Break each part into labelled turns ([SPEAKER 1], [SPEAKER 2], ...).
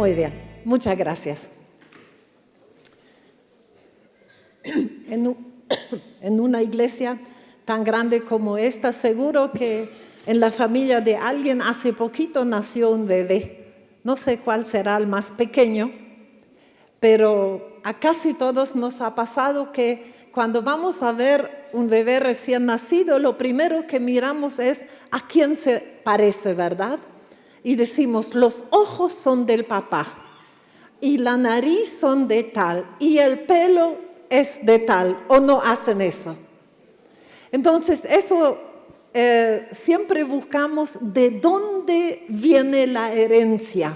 [SPEAKER 1] Muy bien, muchas gracias. En una iglesia tan grande como esta, seguro que en la familia de alguien hace poquito nació un bebé. No sé cuál será el más pequeño, pero a casi todos nos ha pasado que cuando vamos a ver un bebé recién nacido, lo primero que miramos es a quién se parece, ¿verdad? Y decimos, los ojos son del papá, y la nariz son de tal, y el pelo es de tal, o no hacen eso. Entonces, eso siempre buscamos de dónde viene la herencia.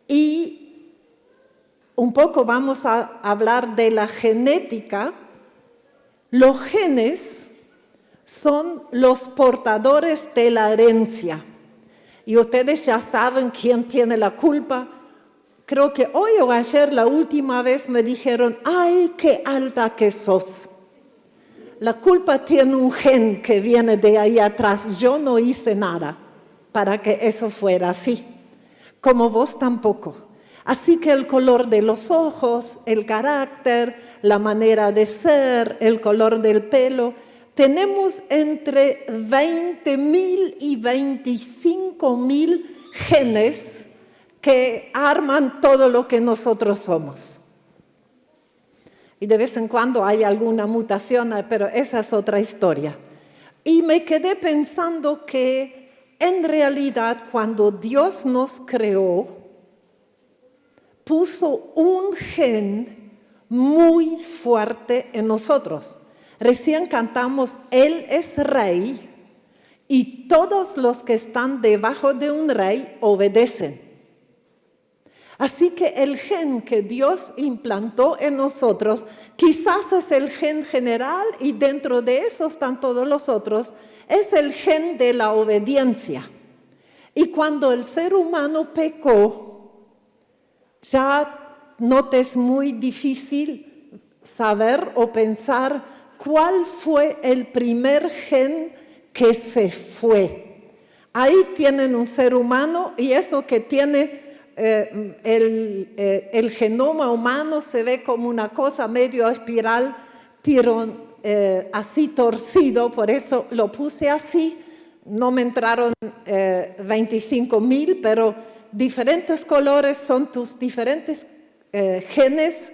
[SPEAKER 1] Y un poco vamos a hablar de la genética. Los genes son los portadores de la herencia. Y ustedes ya saben quién tiene la culpa. Creo que hoy o ayer, la última vez, me dijeron, ¡ay, qué alta que sos! La culpa tiene un gen que viene de ahí atrás. Yo no hice nada para que eso fuera así, como vos tampoco. Así que el color de los ojos, el carácter, la manera de ser, el color del pelo, tenemos entre 20.000 y 25.000 genes que arman todo lo que nosotros somos. Y de vez en cuando hay alguna mutación, pero esa es otra historia. Y me quedé pensando que en realidad cuando Dios nos creó, puso un gen muy fuerte en nosotros. Recién cantamos, Él es rey y todos los que están debajo de un rey obedecen. Así que el gen que Dios implantó en nosotros, quizás es el gen general y dentro de eso están todos los otros, es el gen de la obediencia. Y cuando el ser humano pecó, ya no te es muy difícil saber o pensar cuál fue el primer gen que se fue. Ahí tienen un ser humano y eso que tiene el genoma humano se ve como una cosa medio espiral, así torcido, por eso lo puse así. No me entraron 25.000, pero diferentes colores son tus diferentes genes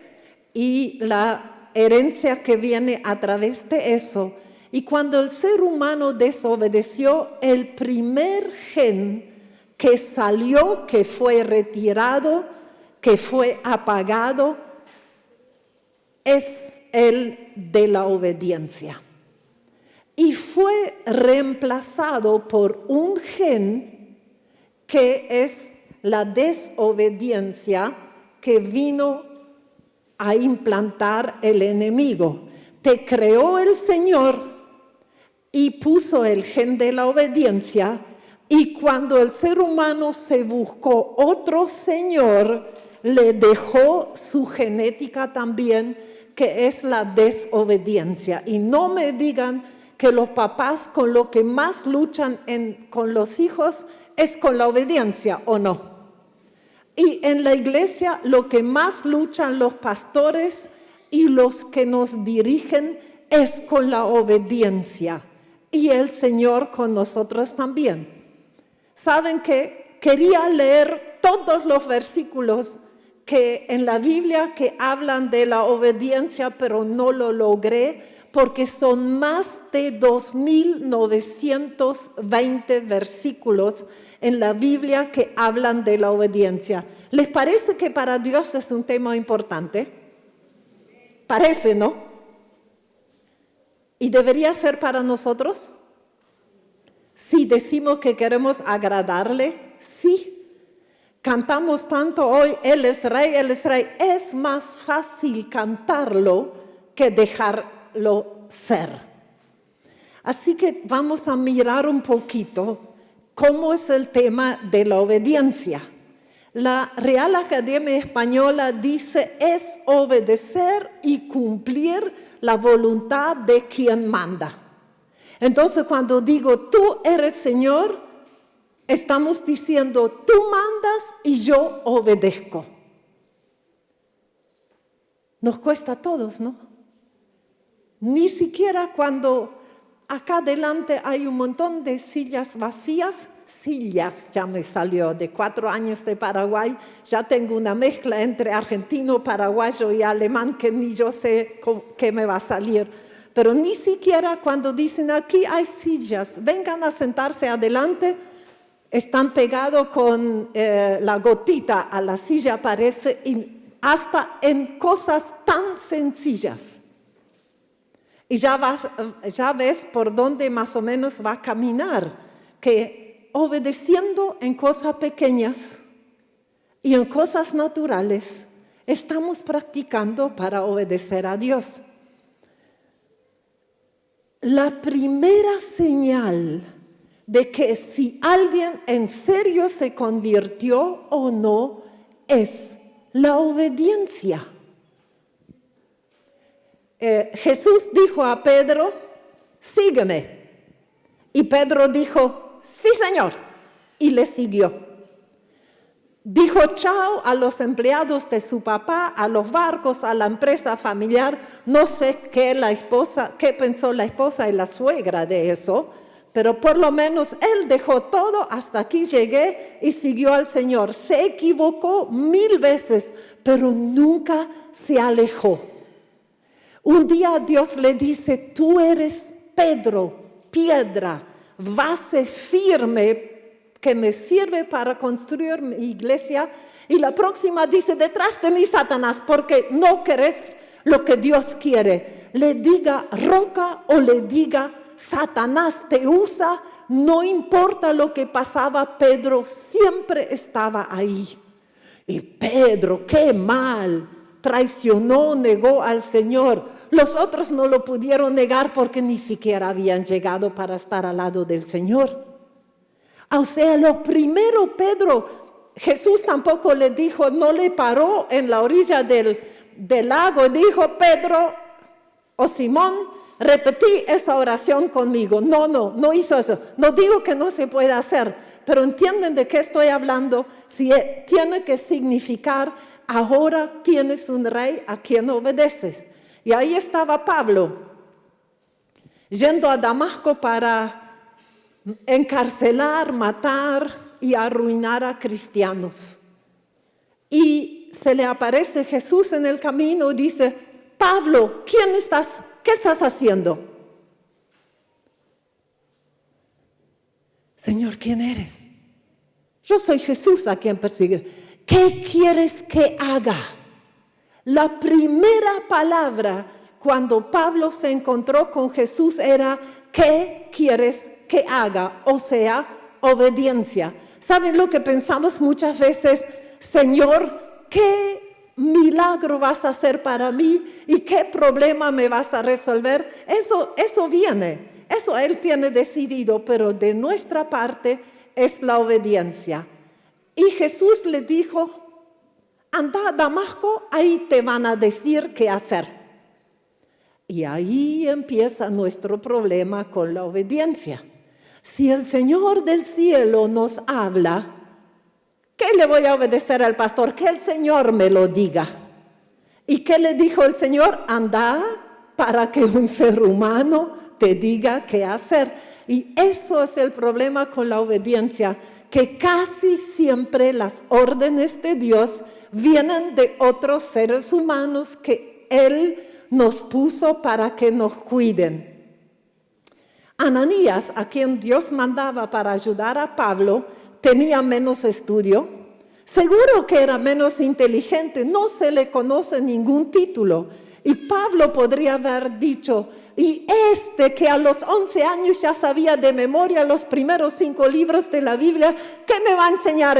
[SPEAKER 1] y la herencia que viene a través de eso. Y cuando el ser humano desobedeció, el primer gen que salió, que fue retirado, que fue apagado, es el de la obediencia. Y fue reemplazado por un gen que es la desobediencia que vino a implantar el enemigo. Te creó el Señor y puso el gen de la obediencia. Y cuando el ser humano se buscó otro Señor, le dejó su genética también, que es la desobediencia. Y no me digan que los papás con lo que más luchan con los hijos es con la obediencia, ¿o no? Y en la iglesia lo que más luchan los pastores y los que nos dirigen es con la obediencia. Y el Señor con nosotros también. ¿Saben qué? Quería leer todos los versículos que en la Biblia que hablan de la obediencia, pero no lo logré porque son más de 2.920 versículos en la Biblia que hablan de la obediencia. ¿Les parece que para Dios es un tema importante? Parece, ¿no? ¿Y debería ser para nosotros? Si decimos que queremos agradarle, sí. Cantamos tanto hoy, Él es rey, Él es rey. Es más fácil cantarlo que dejarlo ser. Así que vamos a mirar un poquito cómo es el tema de la obediencia. La Real Academia Española dice, es obedecer y cumplir la voluntad de quien manda. Entonces, cuando digo, tú eres Señor, estamos diciendo, tú mandas y yo obedezco. Nos cuesta a todos, ¿no? Ni siquiera cuando acá adelante hay un montón de sillas vacías, sillas ya me salió, de 4 años de Paraguay, ya tengo una mezcla entre argentino, paraguayo y alemán que ni yo sé qué me va a salir. Pero ni siquiera cuando dicen aquí hay sillas, vengan a sentarse adelante, están pegados con la gotita a la silla, parece, y hasta en cosas tan sencillas. Y ya ves por dónde más o menos va a caminar, que obedeciendo en cosas pequeñas y en cosas naturales, estamos practicando para obedecer a Dios. La primera señal de que si alguien en serio se convirtió o no es la obediencia. Jesús dijo a Pedro, sígueme. Y Pedro dijo, sí, Señor, y le siguió. Dijo chao a los empleados de su papá, a los barcos, a la empresa familiar. No sé qué pensó la esposa y la suegra de eso, pero por lo menos él dejó todo, hasta aquí llegué y siguió al Señor. Se equivocó 1000 veces, pero nunca se alejó. Un día Dios le dice, tú eres Pedro, piedra, base firme que me sirve para construir mi iglesia. Y la próxima dice, detrás de mí, Satanás, porque no querés lo que Dios quiere. Le diga roca o le diga Satanás te usa, no importa lo que pasaba, Pedro siempre estaba ahí. Y Pedro, qué mal, traicionó, negó al Señor. Los otros no lo pudieron negar porque ni siquiera habían llegado para estar al lado del Señor. O sea, lo primero, Pedro, Jesús tampoco le dijo, no le paró en la orilla del lago, dijo, Pedro o Simón, repetí esa oración conmigo. No hizo eso. No digo que no se pueda hacer, pero entienden de qué estoy hablando. Si tiene que significar, ahora tienes un rey a quien obedeces. Y ahí estaba Pablo, yendo a Damasco para encarcelar, matar y arruinar a cristianos. Y se le aparece Jesús en el camino y dice, Pablo, ¿quién estás? ¿Qué estás haciendo? Señor, ¿quién eres? Yo soy Jesús a quien persigue. ¿Qué quieres que haga? La primera palabra cuando Pablo se encontró con Jesús era, ¿qué quieres que haga? O sea, obediencia. ¿Saben lo que pensamos muchas veces? Señor, ¿qué milagro vas a hacer para mí? ¿Y qué problema me vas a resolver? Eso viene, eso Él tiene decidido, pero de nuestra parte es la obediencia. Y Jesús le dijo, anda a Damasco, ahí te van a decir qué hacer. Y ahí empieza nuestro problema con la obediencia. Si el Señor del cielo nos habla, ¿qué le voy a obedecer al pastor? Que el Señor me lo diga. ¿Y qué le dijo el Señor? Anda para que un ser humano te diga qué hacer. Y eso es el problema con la obediencia, que casi siempre las órdenes de Dios vienen de otros seres humanos que Él nos puso para que nos cuiden. Ananías, a quien Dios mandaba para ayudar a Pablo, tenía menos estudio, seguro que era menos inteligente, no se le conoce ningún título. Y Pablo podría haber dicho, y que a los 11 años ya sabía de memoria los primeros 5 libros de la Biblia, ¿qué me va a enseñar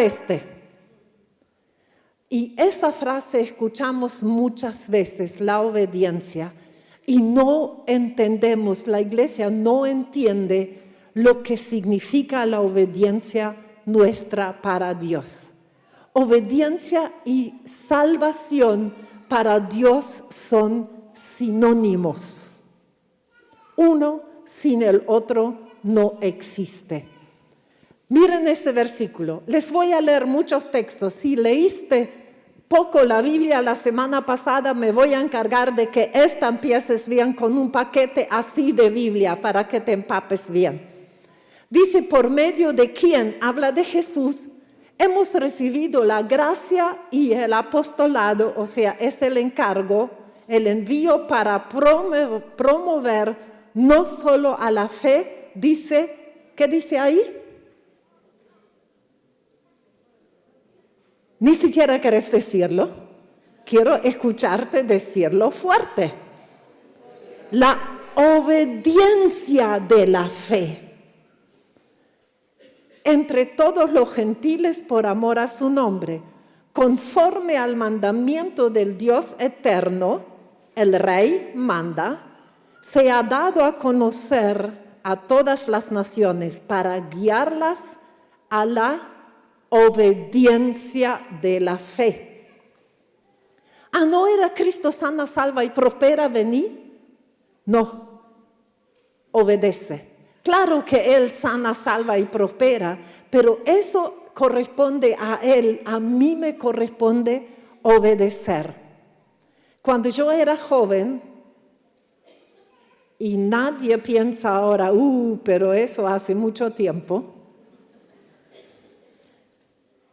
[SPEAKER 1] Y esa frase escuchamos muchas veces, la obediencia, y no entendemos, la iglesia no entiende lo que significa la obediencia nuestra para Dios. Obediencia y salvación para Dios son sinónimos. Uno sin el otro no existe. Miren ese versículo. Les voy a leer muchos textos. Si leíste poco la Biblia la semana pasada, me voy a encargar de que esta empieces bien con un paquete así de Biblia para que te empapes bien. Dice, por medio de quien, habla de Jesús, hemos recibido la gracia y el apostolado, o sea, es el encargo, el envío para promover no solo a la fe, dice, ¿qué dice ahí? Ni siquiera querés decirlo. Quiero escucharte decirlo fuerte. La obediencia de la fe. Entre todos los gentiles por amor a su nombre, conforme al mandamiento del Dios eterno, el Rey manda, se ha dado a conocer a todas las naciones para guiarlas a la obediencia de la fe. ¿No era Cristo sana, salva y prospera, vení? No, obedece. Claro que Él sana, salva y prospera, pero eso corresponde a Él, a mí me corresponde obedecer. Cuando yo era joven, y nadie piensa ahora, pero eso hace mucho tiempo,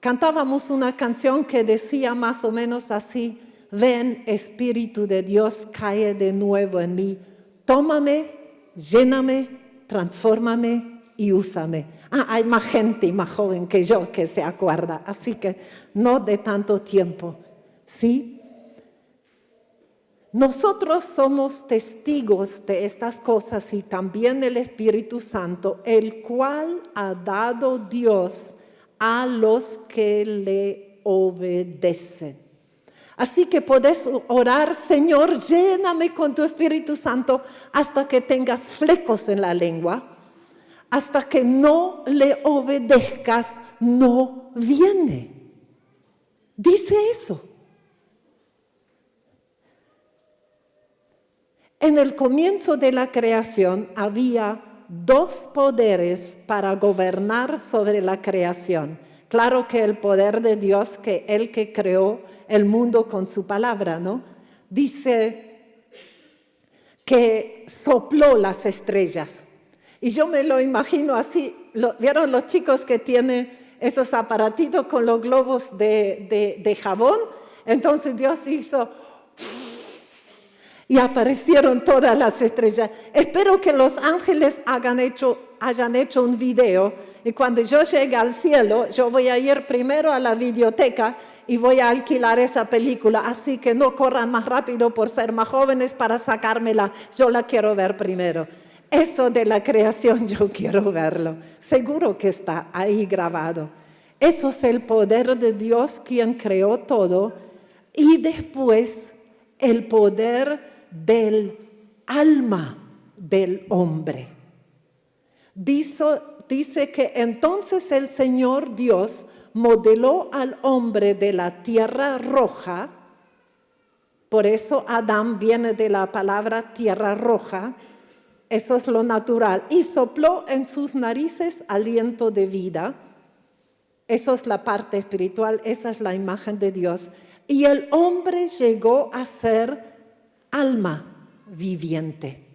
[SPEAKER 1] cantábamos una canción que decía más o menos así, ven Espíritu de Dios, cae de nuevo en mí, tómame, lléname, transfórmame y úsame. Hay más gente más joven que yo que se acuerda, así que no de tanto tiempo, ¿sí? Nosotros somos testigos de estas cosas y también el Espíritu Santo, el cual ha dado Dios a los que le obedecen. Así que podés orar, Señor, lléname con tu Espíritu Santo hasta que tengas flecos en la lengua, hasta que no le obedezcas, no viene. Dice eso. En el comienzo de la creación había dos poderes para gobernar sobre la creación. Claro que el poder de Dios, que Él que creó el mundo con su palabra, ¿no? Dice que sopló las estrellas. Y yo me lo imagino así. ¿Vieron los chicos que tienen esos aparatitos con los globos de jabón? Entonces Dios hizo y aparecieron todas las estrellas. Espero que los ángeles hayan hecho un video y cuando yo llegue al cielo, yo voy a ir primero a la videoteca y voy a alquilar esa película, así que no corran más rápido por ser más jóvenes para sacármela, yo la quiero ver primero. Eso de la creación yo quiero verlo, seguro que está ahí grabado. Eso es el poder de Dios quien creó todo y después el poder del alma del hombre. Dice que entonces el Señor Dios modeló al hombre de la tierra roja, por eso Adán viene de la palabra tierra roja, eso es lo natural, y sopló en sus narices aliento de vida, eso es la parte espiritual, esa es la imagen de Dios, y el hombre llegó a ser alma viviente.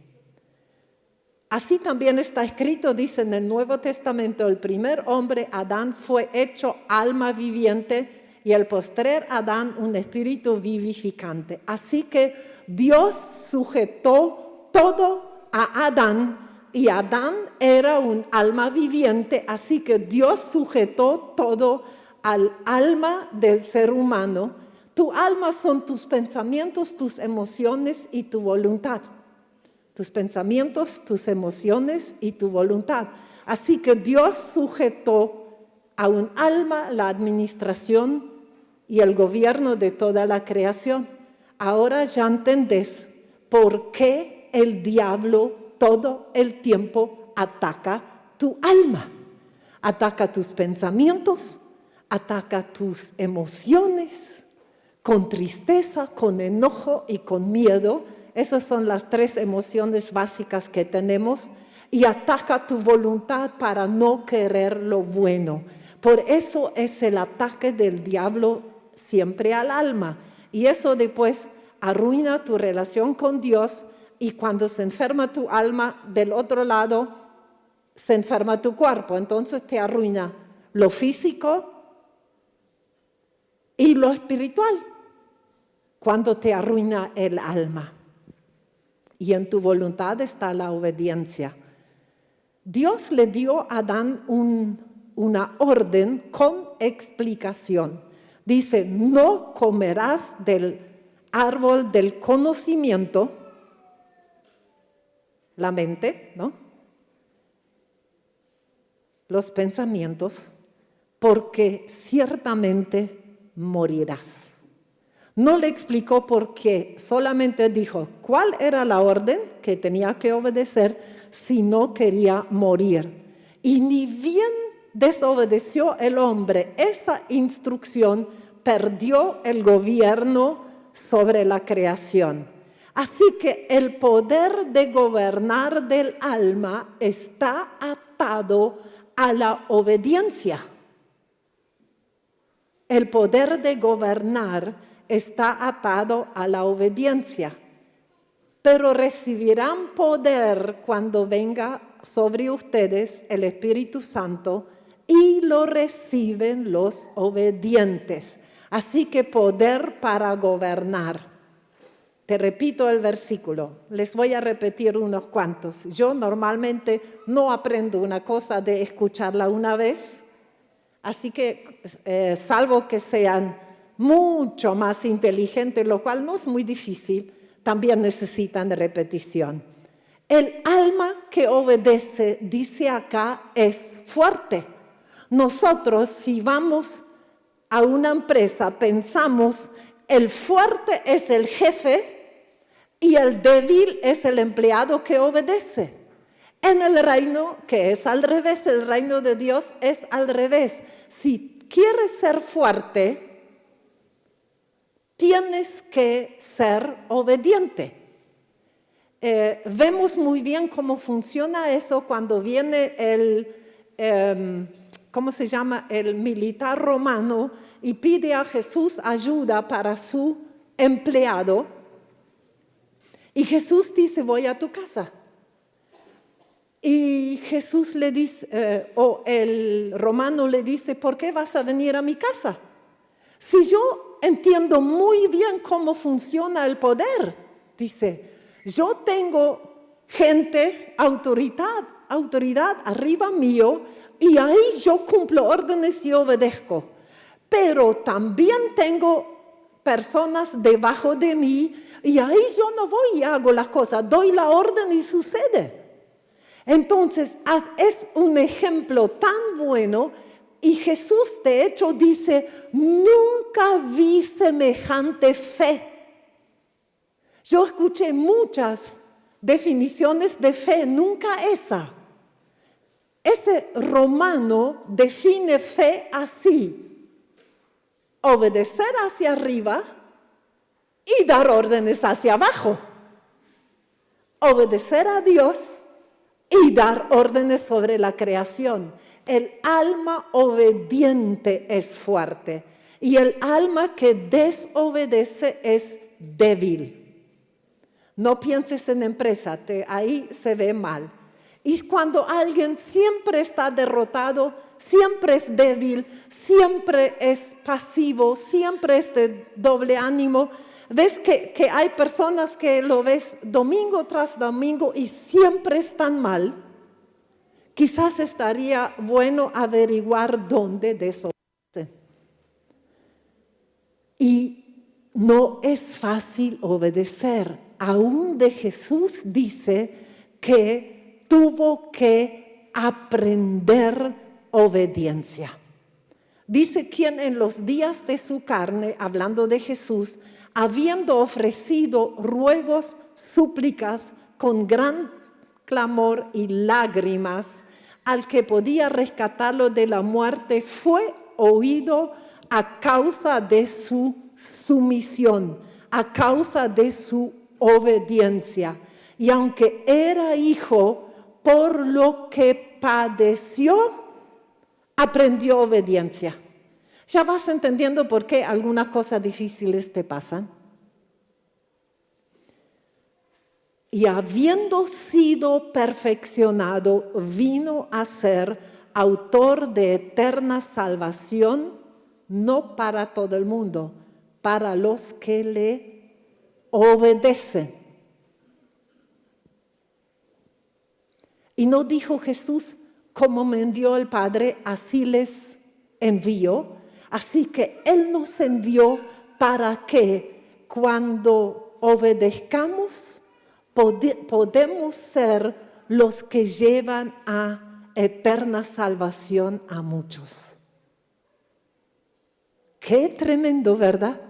[SPEAKER 1] Así también está escrito, dice en el Nuevo Testamento, el primer hombre, Adán, fue hecho alma viviente y el postrer Adán un espíritu vivificante. Así que Dios sujetó todo a Adán y Adán era un alma viviente, así que Dios sujetó todo al alma del ser humano. Tu alma son tus pensamientos, tus emociones y tu voluntad. Tus pensamientos, tus emociones y tu voluntad. Así que Dios sujetó a un alma la administración y el gobierno de toda la creación. Ahora ya entendés por qué el diablo todo el tiempo ataca tu alma. Ataca tus pensamientos, ataca tus emociones, con tristeza, con enojo y con miedo. Esas son las tres emociones básicas que tenemos y ataca tu voluntad para no querer lo bueno. Por eso es el ataque del diablo siempre al alma. Y eso después arruina tu relación con Dios, y cuando se enferma tu alma, del otro lado se enferma tu cuerpo. Entonces te arruina lo físico y lo espiritual cuando te arruina el alma. Y en tu voluntad está la obediencia. Dios le dio a Adán una orden con explicación. Dice, no comerás del árbol del conocimiento, la mente, ¿no? Los pensamientos, porque ciertamente morirás. No le explicó por qué, solamente dijo cuál era la orden que tenía que obedecer si no quería morir. Y ni bien desobedeció el hombre esa instrucción, perdió el gobierno sobre la creación. Así que el poder de gobernar del alma está atado a la obediencia. El poder de gobernar está atado a la obediencia. Pero recibirán poder cuando venga sobre ustedes el Espíritu Santo, y lo reciben los obedientes. Así que poder para gobernar. Te repito el versículo, les voy a repetir unos cuantos. Yo normalmente no aprendo una cosa de escucharla una vez, así que salvo que sean mucho más inteligentes, lo cual no es muy difícil, también necesitan repetición. El alma que obedece, dice acá, es fuerte. Nosotros, si vamos a una empresa, pensamos, el fuerte es el jefe y el débil es el empleado que obedece. En el reino, que es al revés, el reino de Dios es al revés. Si quieres ser fuerte, tienes que ser obediente. Vemos muy bien cómo funciona eso cuando viene ¿cómo se llama? El militar romano y pide a Jesús ayuda para su empleado. Y Jesús dice, voy a tu casa. Y Jesús le dice, o el romano le dice, ¿por qué vas a venir a mi casa? Si yo entiendo muy bien cómo funciona el poder, dice, yo tengo gente, autoridad arriba mío, y ahí yo cumplo órdenes y obedezco. Pero también tengo personas debajo de mí, y ahí yo no voy y hago las cosas, doy la orden y sucede. Entonces, es un ejemplo tan bueno, y Jesús de hecho dice, nunca vi semejante fe. Yo escuché muchas definiciones de fe, nunca esa. Ese romano define fe así: obedecer hacia arriba y dar órdenes hacia abajo. Obedecer a Dios y dar órdenes sobre la creación. El alma obediente es fuerte y el alma que desobedece es débil. No pienses en empresa, ahí se ve mal. Y cuando alguien siempre está derrotado, siempre es débil, siempre es pasivo, siempre es de doble ánimo, ves que hay personas que lo ves domingo tras domingo y siempre están mal. Quizás estaría bueno averiguar dónde desobedecen. Y no es fácil obedecer. Aún de Jesús dice que tuvo que aprender obediencia. Dice quien en los días de su carne, hablando de Jesús, habiendo ofrecido ruegos, súplicas, con gran clamor y lágrimas, al que podía rescatarlo de la muerte, fue oído a causa de su sumisión, a causa de su obediencia. Y aunque era hijo, por lo que padeció, aprendió obediencia. ¿Ya vas entendiendo por qué algunas cosas difíciles te pasan? Y habiendo sido perfeccionado, vino a ser autor de eterna salvación, no para todo el mundo, para los que le obedecen. Y no dijo Jesús, como me envió el Padre, así les envió. Así que Él nos envió para que cuando obedezcamos, podemos ser los que llevan a eterna salvación a muchos. Qué tremendo, ¿verdad?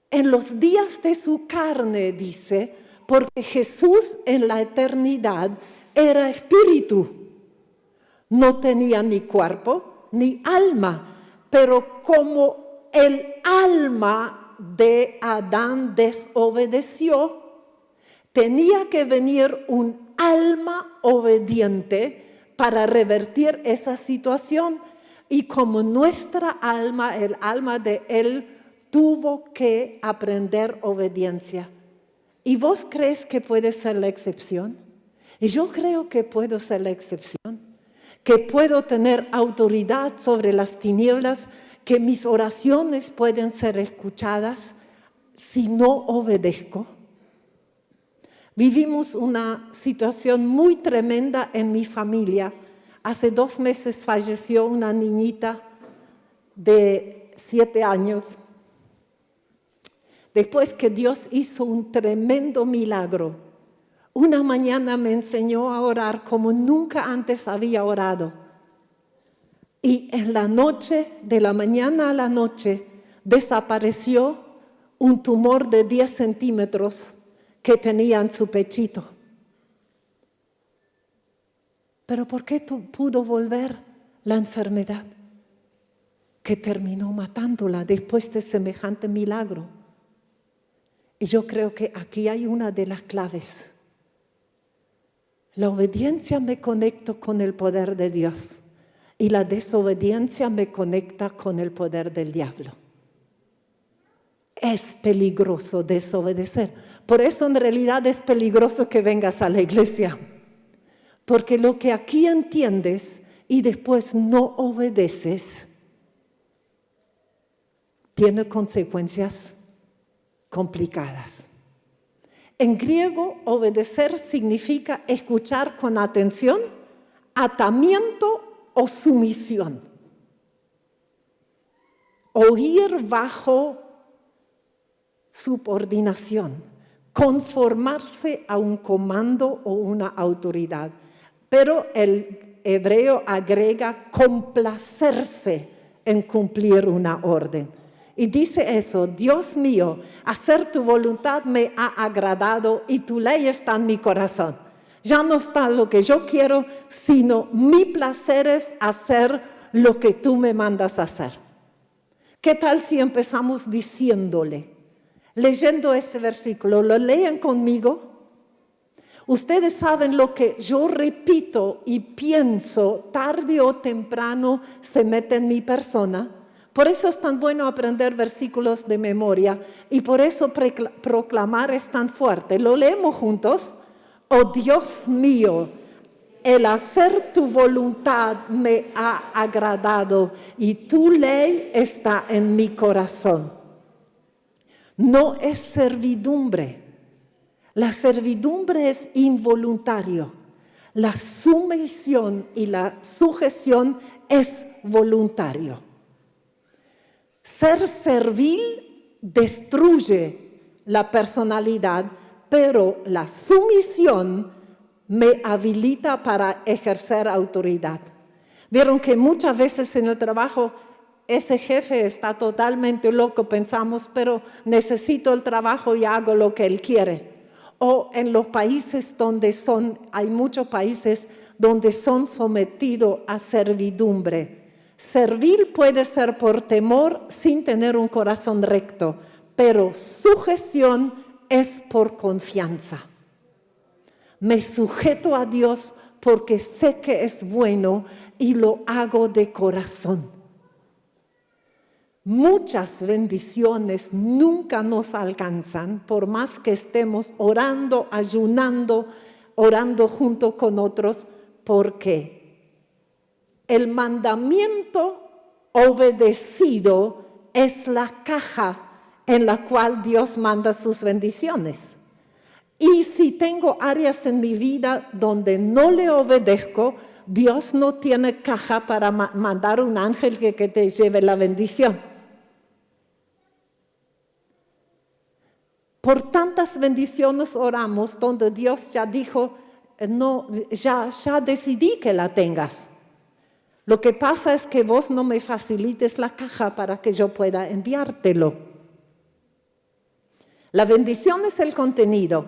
[SPEAKER 1] En los días de su carne, dice, porque Jesús en la eternidad era espíritu. No tenía ni cuerpo ni alma, pero como el alma de Adán desobedeció, tenía que venir un alma obediente para revertir esa situación. Y como nuestra alma, el alma de Él, tuvo que aprender obediencia. ¿Y vos crees que puede ser la excepción? Y yo creo que puedo ser la excepción, que puedo tener autoridad sobre las tinieblas, que mis oraciones pueden ser escuchadas si no obedezco. Vivimos una situación muy tremenda en mi familia. Hace 2 meses falleció una niñita de 7 años. Después que Dios hizo un tremendo milagro, una mañana me enseñó a orar como nunca antes había orado. Y en la noche, de la mañana a la noche, desapareció un tumor de 10 centímetros que tenía en su pechito. Pero ¿por qué pudo volver la enfermedad que terminó matándola después de semejante milagro? Y yo creo que aquí hay una de las claves. La obediencia me conecta con el poder de Dios y la desobediencia me conecta con el poder del diablo. Es peligroso desobedecer. Por eso en realidad es peligroso que vengas a la iglesia. Porque lo que aquí entiendes y después no obedeces, tiene consecuencias complicadas. En griego, obedecer significa escuchar con atención, atamiento o sumisión. Oír bajo subordinación, conformarse a un comando o una autoridad. Pero el hebreo agrega complacerse en cumplir una orden. Y dice eso, Dios mío, hacer tu voluntad me ha agradado y tu ley está en mi corazón. Ya no está lo que yo quiero, sino mi placer es hacer lo que tú me mandas hacer. ¿Qué tal si empezamos diciéndole, leyendo este versículo, lo leen conmigo? Ustedes saben lo que yo repito y pienso, tarde o temprano se mete en mi persona. Por eso es tan bueno aprender versículos de memoria y por eso proclamar es tan fuerte. ¿Lo leemos juntos? Oh Dios mío, el hacer tu voluntad me ha agradado y tu ley está en mi corazón. No es servidumbre. La servidumbre es involuntario. La sumisión y la sujeción es voluntario. Ser servil destruye la personalidad, pero la sumisión me habilita para ejercer autoridad. Vieron que muchas veces en el trabajo ese jefe está totalmente loco, pensamos, pero necesito el trabajo y hago lo que él quiere. O en los países hay muchos países donde son sometidos a servidumbre. Servir puede ser por temor sin tener un corazón recto, pero sujeción es por confianza. Me sujeto a Dios porque sé que es bueno y lo hago de corazón. Muchas bendiciones nunca nos alcanzan, por más que estemos orando, ayunando, orando junto con otros, porque el mandamiento obedecido es la caja en la cual Dios manda sus bendiciones. Y si tengo áreas en mi vida donde no le obedezco, Dios no tiene caja para mandar un ángel que te lleve la bendición. Por tantas bendiciones oramos donde Dios ya dijo, no, ya decidí que la tengas. Lo que pasa es que vos no me facilites la caja para que yo pueda enviártelo. La bendición es el contenido,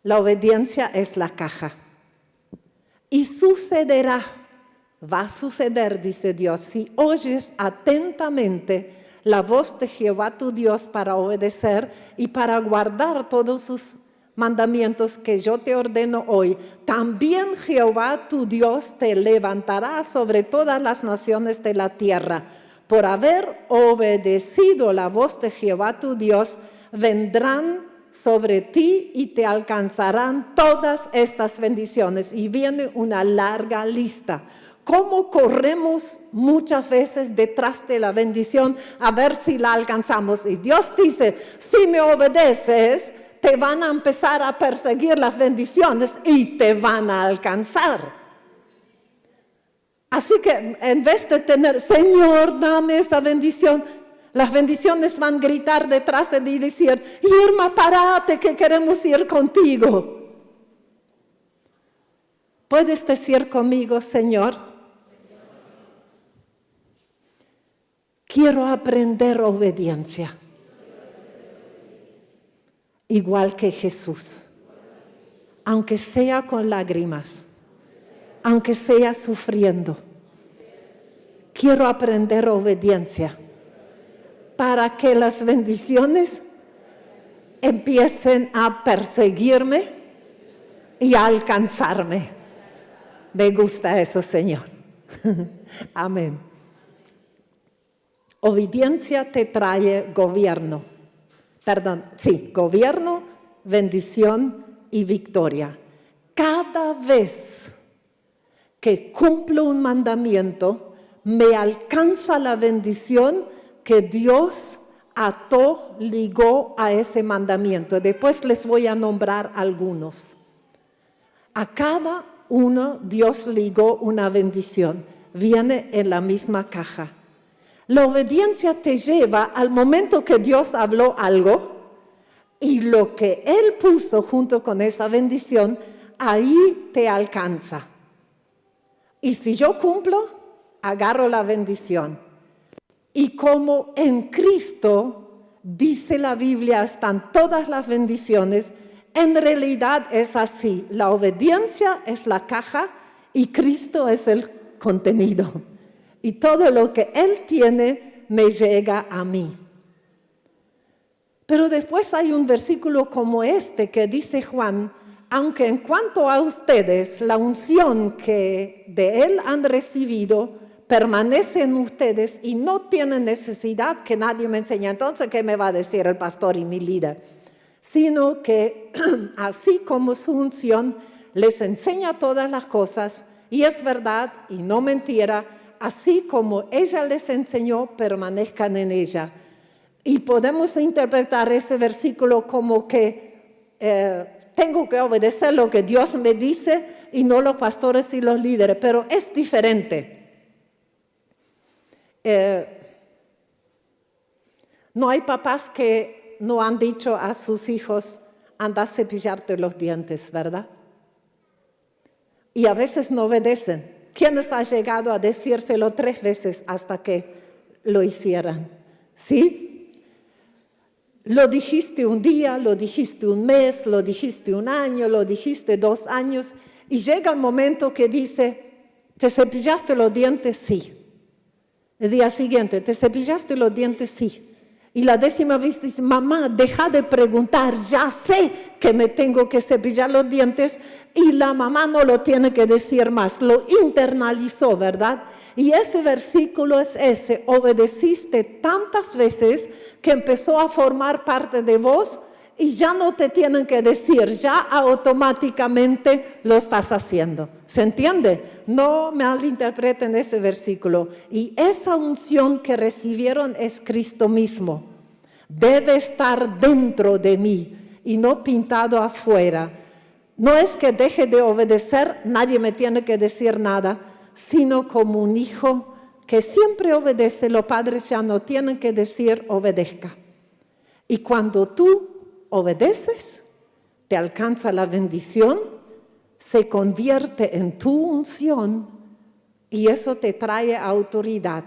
[SPEAKER 1] la obediencia es la caja. Y sucederá, va a suceder, dice Dios, si oyes atentamente la voz de Jehová tu Dios para obedecer y para guardar todos sus mandamientos que yo te ordeno hoy. También Jehová tu Dios te levantará sobre todas las naciones de la tierra. Por haber obedecido la voz de Jehová tu Dios, vendrán sobre ti y te alcanzarán todas estas bendiciones. Y viene una larga lista. ¿Cómo corremos muchas veces detrás de la bendición a ver si la alcanzamos? Y Dios dice, si me obedeces, te van a empezar a perseguir las bendiciones y te van a alcanzar. Así que en vez de tener, Señor, dame esa bendición, las bendiciones van a gritar detrás de ti y decir, Irma, párate que queremos ir contigo. ¿Puedes decir conmigo, Señor? Quiero aprender obediencia, igual que Jesús, aunque sea con lágrimas, aunque sea sufriendo. Quiero aprender obediencia para que las bendiciones empiecen a perseguirme y a alcanzarme. Me gusta eso, Señor. Amén. Obediencia te trae gobierno. Gobierno, bendición y victoria. Cada vez que cumplo un mandamiento, me alcanza la bendición que Dios ató, ligó a ese mandamiento. Después les voy a nombrar algunos. A cada uno Dios ligó una bendición. Viene en la misma caja. La obediencia te lleva al momento que Dios habló algo y lo que Él puso junto con esa bendición, ahí te alcanza. Y si yo cumplo, agarro la bendición. Y como en Cristo, dice la Biblia, están todas las bendiciones, en realidad es así. La obediencia es la caja y Cristo es el contenido. Y todo lo que Él tiene me llega a mí. Pero después hay un versículo como este que dice Juan, aunque en cuanto a ustedes, la unción que de Él han recibido permanece en ustedes y no tienen necesidad que nadie me enseñe. Entonces, ¿qué me va a decir el pastor y mi líder? Sino que así como su unción les enseña todas las cosas, y es verdad y no mentira, así como ella les enseñó, permanezcan en ella. Y podemos interpretar ese versículo como que tengo que obedecer lo que Dios me dice y no los pastores y los líderes, pero es diferente. No hay papás que no han dicho a sus hijos, anda a cepillarte los dientes, ¿verdad? Y a veces no obedecen. ¿Quiénes han llegado a decírselo 3 veces hasta que lo hicieran? ¿Sí? Lo dijiste un día, lo dijiste un mes, lo dijiste un año, lo dijiste 2 años y llega el momento que dice, ¿te cepillaste los dientes? Sí. El día siguiente, ¿te cepillaste los dientes? Sí. Y la 10ª vez dice, mamá, deja de preguntar, ya sé que me tengo que cepillar los dientes. Y la mamá no lo tiene que decir más, lo internalizó, ¿verdad? Y ese versículo es ese, obedeciste tantas veces que empezó a formar parte de vos y ya no te tienen que decir, ya automáticamente lo estás haciendo. ¿Se entiende? No malinterpreten ese versículo. Y esa unción que recibieron es Cristo mismo. Debe estar dentro de mí y no pintado afuera. No es que deje de obedecer, nadie me tiene que decir nada, sino como un hijo que siempre obedece, los padres ya no tienen que decir obedezca. Y cuando tú obedeces, te alcanza la bendición, se convierte en tu unción y eso te trae autoridad.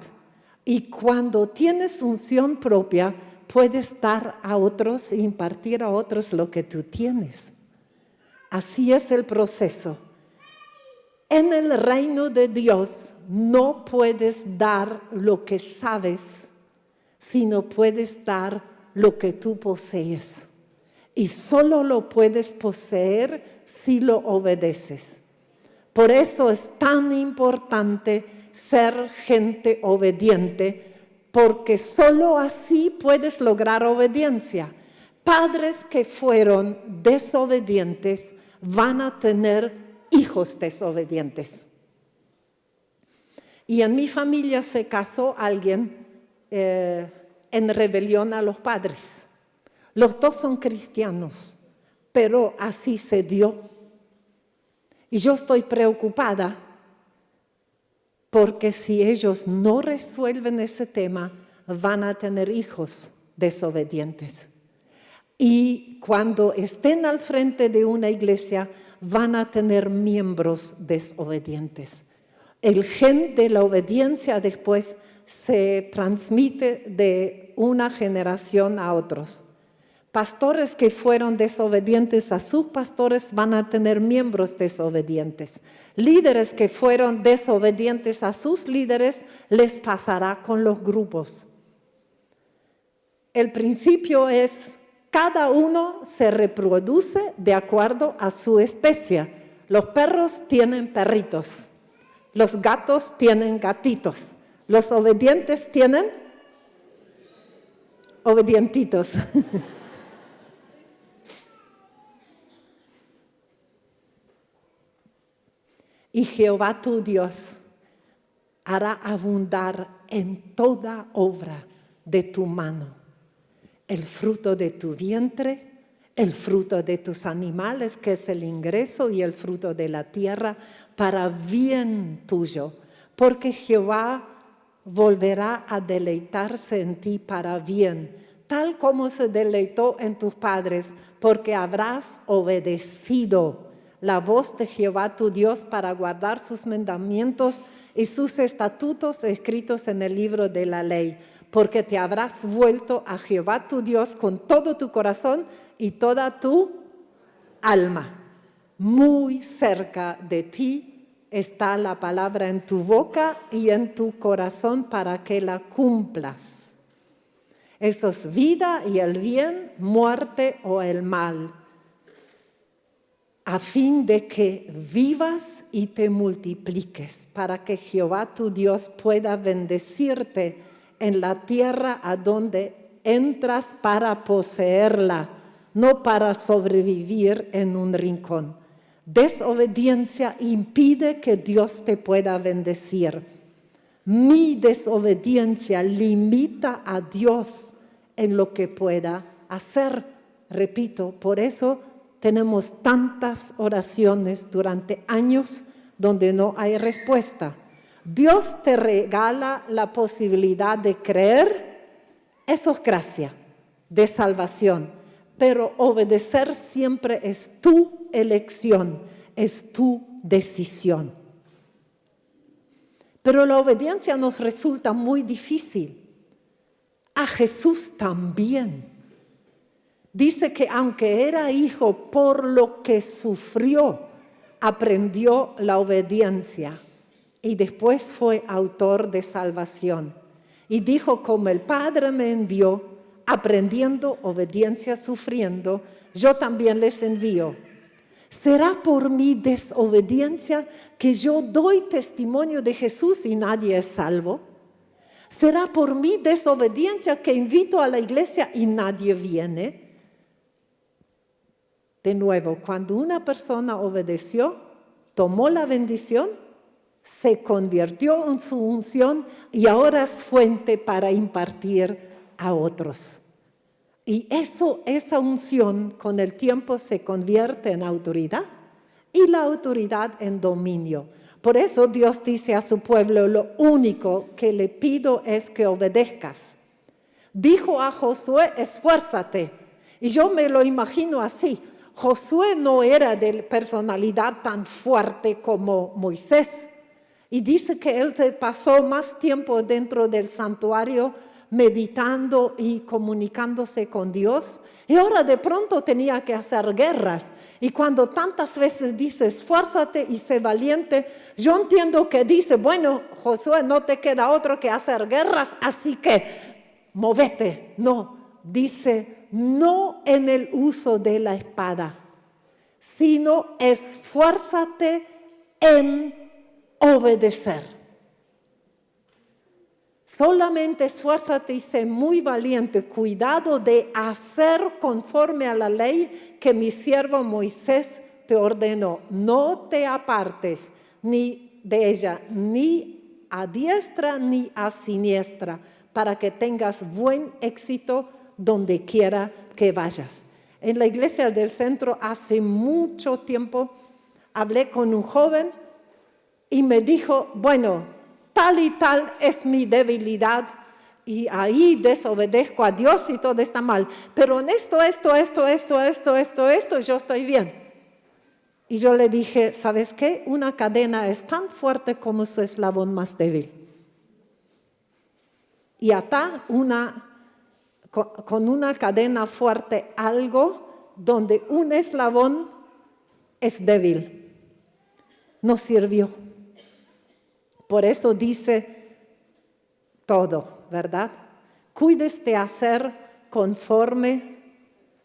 [SPEAKER 1] Y cuando tienes unción propia, puedes dar a otros e impartir a otros lo que tú tienes. Así es el proceso. En el reino de Dios no puedes dar lo que sabes, sino puedes dar lo que tú posees. Y solo lo puedes poseer si lo obedeces. Por eso es tan importante ser gente obediente, porque solo así puedes lograr obediencia. Padres que fueron desobedientes van a tener hijos desobedientes. Y en mi familia se casó alguien en rebelión a los padres. Los dos son cristianos, pero así se dio. Y yo estoy preocupada porque si ellos no resuelven ese tema, van a tener hijos desobedientes. Y cuando estén al frente de una iglesia, van a tener miembros desobedientes. El gen de la obediencia después se transmite de una generación a otros. Pastores que fueron desobedientes a sus pastores van a tener miembros desobedientes. Líderes que fueron desobedientes a sus líderes les pasará con los grupos. El principio es, cada uno se reproduce de acuerdo a su especie. Los perros tienen perritos, los gatos tienen gatitos, los obedientes tienen obedientitos. Y Jehová tu Dios hará abundar en toda obra de tu mano, el fruto de tu vientre, el fruto de tus animales, que es el ingreso, y el fruto de la tierra, para bien tuyo, porque Jehová volverá a deleitarse en ti para bien, tal como se deleitó en tus padres, porque habrás obedecido la voz de Jehová tu Dios para guardar sus mandamientos y sus estatutos escritos en el libro de la ley, porque te habrás vuelto a Jehová tu Dios con todo tu corazón y toda tu alma. Muy cerca de ti está la palabra en tu boca y en tu corazón para que la cumplas. Eso es vida y el bien, muerte o el mal, a fin de que vivas y te multipliques, para que Jehová tu Dios pueda bendecirte en la tierra a donde entras para poseerla, no para sobrevivir en un rincón. Desobediencia impide que Dios te pueda bendecir. Mi desobediencia limita a Dios en lo que pueda hacer. Repito, por eso tenemos tantas oraciones durante años donde no hay respuesta. Dios te regala la posibilidad de creer, eso es gracia, de salvación, pero obedecer siempre es tu elección, es tu decisión. Pero la obediencia nos resulta muy difícil. A Jesús también. Dice que aunque era hijo, por lo que sufrió, aprendió la obediencia y después fue autor de salvación. Y dijo, como el Padre me envió, aprendiendo obediencia, sufriendo, yo también les envío. ¿Será por mi desobediencia que yo doy testimonio de Jesús y nadie es salvo? ¿Será por mi desobediencia que invito a la iglesia y nadie viene? De nuevo, cuando una persona obedeció, tomó la bendición, se convirtió en su unción y ahora es fuente para impartir a otros. Y esa unción con el tiempo se convierte en autoridad y la autoridad en dominio. Por eso Dios dice a su pueblo, lo único que le pido es que obedezcas. Dijo a Josué, esfuérzate. Y yo me lo imagino así. Josué no era de personalidad tan fuerte como Moisés. Y dice que él se pasó más tiempo dentro del santuario meditando y comunicándose con Dios. Y ahora de pronto tenía que hacer guerras. Y cuando tantas veces dice, esfuérzate y sé valiente, yo entiendo que dice, bueno, Josué, no te queda otro que hacer guerras, así que móvete. No, dice, no en el uso de la espada, sino esfuérzate en obedecer. Solamente esfuérzate y sé muy valiente, cuidado de hacer conforme a la ley que mi siervo Moisés te ordenó. No te apartes ni de ella, ni a diestra ni a siniestra, para que tengas buen éxito donde quiera que vayas. En la iglesia del centro hace mucho tiempo hablé con un joven y me dijo, bueno, tal y tal es mi debilidad y ahí desobedezco a Dios y todo está mal. Pero en esto, yo estoy bien. Y yo le dije, ¿sabes qué? Una cadena es tan fuerte como su eslabón más débil. Y ata con una cadena fuerte algo donde un eslabón es débil. No sirvió. Por eso dice todo, ¿verdad? Cuides de hacer conforme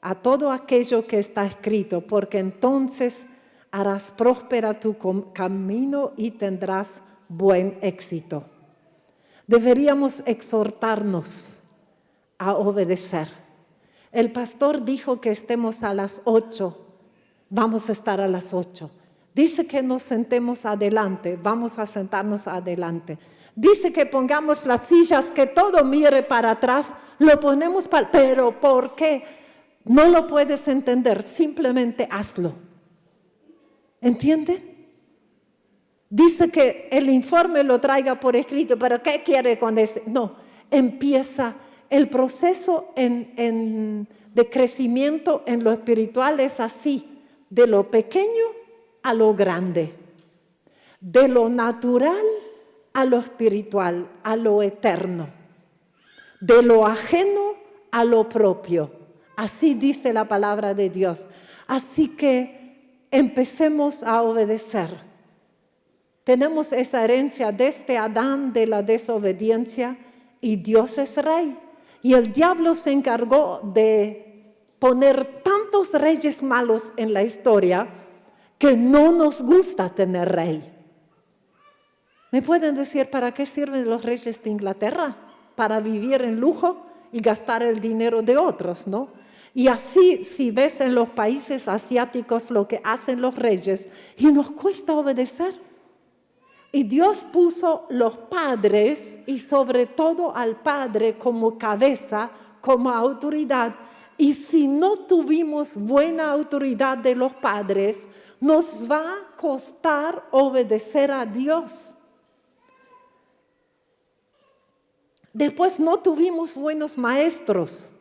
[SPEAKER 1] a todo aquello que está escrito, porque entonces harás próspera tu camino y tendrás buen éxito. Deberíamos exhortarnos a obedecer. El pastor dijo que estemos a las 8, vamos a estar a las 8. Dice que nos sentemos adelante, vamos a sentarnos adelante. Dice que pongamos las sillas, que todo mire para atrás, lo ponemos pero ¿por qué? No lo puedes entender, simplemente hazlo. ¿Entienden? Dice que el informe lo traiga por escrito, pero ¿qué quiere con ese? No, empieza el proceso de crecimiento en lo espiritual es así, de lo pequeño a lo grande, de lo natural a lo espiritual, a lo eterno, de lo ajeno a lo propio. Así dice la palabra de Dios. Así que empecemos a obedecer. Tenemos esa herencia desde Adán de la desobediencia y Dios es rey. Y el diablo se encargó de poner tantos reyes malos en la historia que no nos gusta tener rey. ¿Me pueden decir para qué sirven los reyes de Inglaterra? Para vivir en lujo y gastar el dinero de otros, ¿no? Y así, si ves en los países asiáticos lo que hacen los reyes, y nos cuesta obedecer. Y Dios puso los padres, y sobre todo al padre como cabeza, como autoridad. Y si no tuvimos buena autoridad de los padres, nos va a costar obedecer a Dios. Después no tuvimos buenos maestros.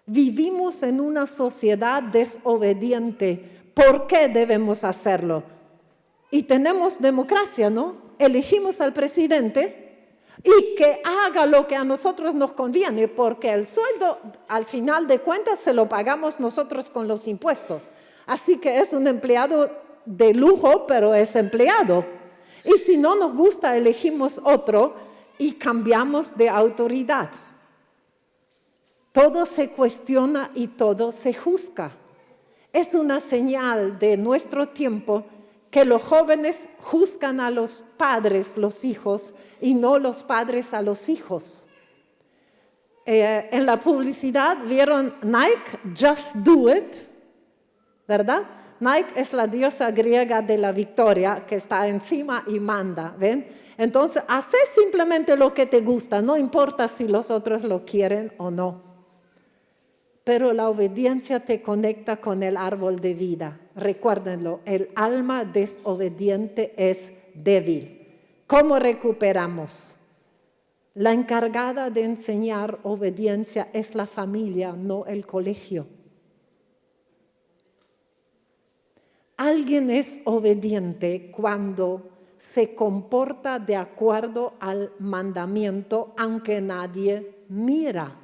[SPEAKER 1] Vivimos en una sociedad desobediente. ¿Por qué debemos hacerlo? Y tenemos democracia, ¿no? Elegimos al presidente y que haga lo que a nosotros nos conviene, porque el sueldo, al final de cuentas, se lo pagamos nosotros con los impuestos. Así que es un empleado de lujo, pero es empleado. Y si no nos gusta, elegimos otro y cambiamos de autoridad. todo se cuestiona y todo se juzga. Es una señal de nuestro tiempo que los jóvenes juzgan a los padres, los hijos, y no los padres a los hijos. En la publicidad vieron Nike, Just Do It, ¿verdad? Nike es la diosa griega de la victoria que está encima y manda, ¿ven? Entonces, hace simplemente lo que te gusta, no importa si los otros lo quieren o no. Pero la obediencia te conecta con el árbol de vida. Recuérdenlo, el alma desobediente es débil. ¿Cómo recuperamos? La encargada de enseñar obediencia es la familia, no el colegio. Alguien es obediente cuando se comporta de acuerdo al mandamiento, aunque nadie mira.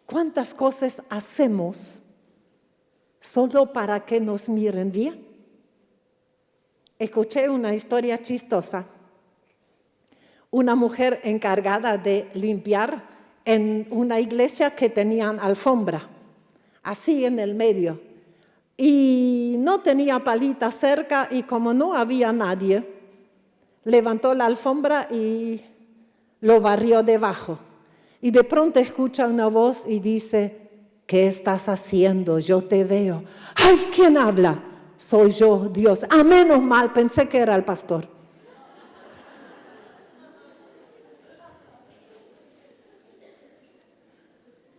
[SPEAKER 1] ¿Cuántas cosas hacemos solo para que nos miren bien? Escuché una historia chistosa. Una mujer encargada de limpiar en una iglesia que tenían alfombra, así en el medio. Y no tenía palita cerca y como no había nadie, levantó la alfombra y lo barrió debajo. Y de pronto escucha una voz y dice, ¿qué estás haciendo? Yo te veo. ¡Ay! ¿Quién habla? Soy yo, Dios. Ah, menos mal, pensé que era el pastor.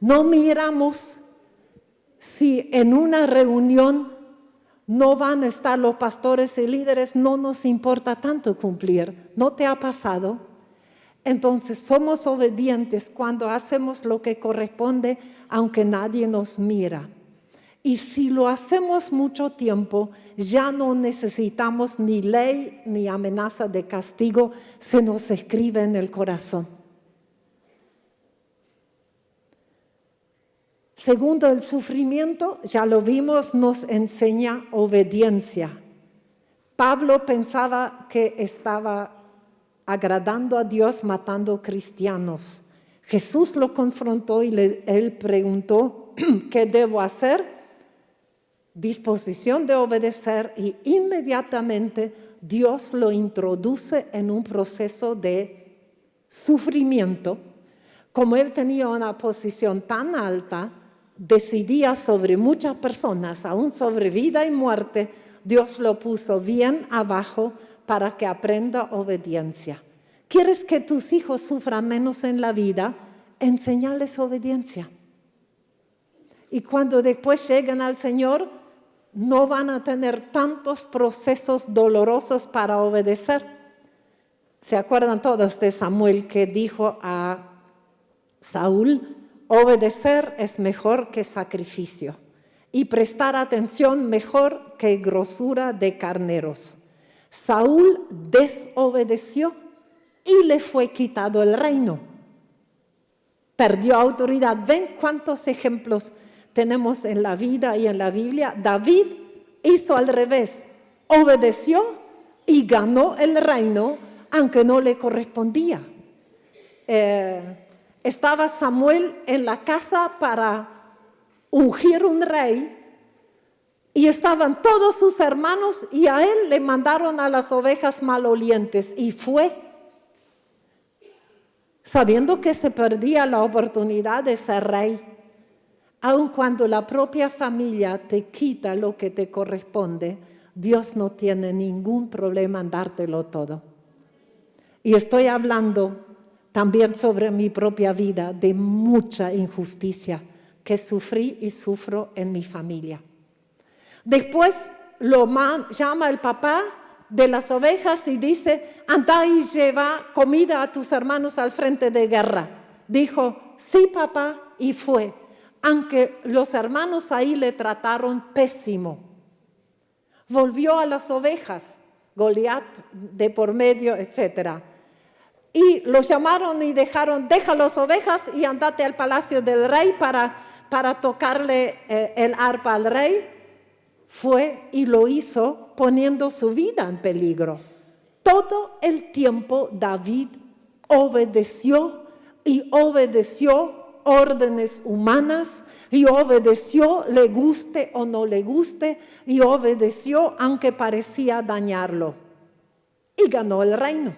[SPEAKER 1] No miramos si en una reunión no van a estar los pastores y líderes, no nos importa tanto cumplir. ¿No te ha pasado? Entonces somos obedientes cuando hacemos lo que corresponde, aunque nadie nos mira. Y si lo hacemos mucho tiempo, ya no necesitamos ni ley ni amenaza de castigo, se nos escribe en el corazón. Segundo, el sufrimiento, ya lo vimos, nos enseña obediencia. Pablo pensaba que estaba agradando a Dios matando cristianos. Jesús lo confrontó y él preguntó, ¿qué debo hacer? Disposición de obedecer y inmediatamente Dios lo introduce en un proceso de sufrimiento. Como él tenía una posición tan alta, decidía sobre muchas personas, aún sobre vida y muerte, Dios lo puso bien abajo para que aprenda obediencia. ¿Quieres que tus hijos sufran menos en la vida? Enséñales obediencia. Y cuando después lleguen al Señor, no van a tener tantos procesos dolorosos para obedecer. ¿Se acuerdan todos de Samuel que dijo a Saúl, obedecer es mejor que sacrificio y prestar atención mejor que grosura de carneros? Saúl desobedeció y le fue quitado el reino. Perdió autoridad. ¿Ven cuántos ejemplos tenemos en la vida y en la Biblia? David hizo al revés, obedeció y ganó el reino, aunque no le correspondía. Estaba Samuel en la casa para ungir un rey y estaban todos sus hermanos y a él le mandaron a las ovejas malolientes y fue, sabiendo que se perdía la oportunidad de ser rey. Aun cuando la propia familia te quita lo que te corresponde, Dios no tiene ningún problema en dártelo todo. Y estoy hablando también sobre mi propia vida de mucha injusticia que sufrí y sufro en mi familia. Después lo llama el papá de las ovejas y dice, anda y lleva comida a tus hermanos al frente de guerra. Dijo, sí papá, y fue. Aunque los hermanos ahí le trataron pésimo. Volvió a las ovejas, Goliat de por medio, etc. Y los llamaron y deja las ovejas y andate al palacio del rey para tocarle el arpa al rey. Fue y lo hizo poniendo su vida en peligro. Todo el tiempo David obedeció y obedeció órdenes humanas y obedeció, le guste o no le guste, y obedeció aunque parecía dañarlo. Y ganó el reino.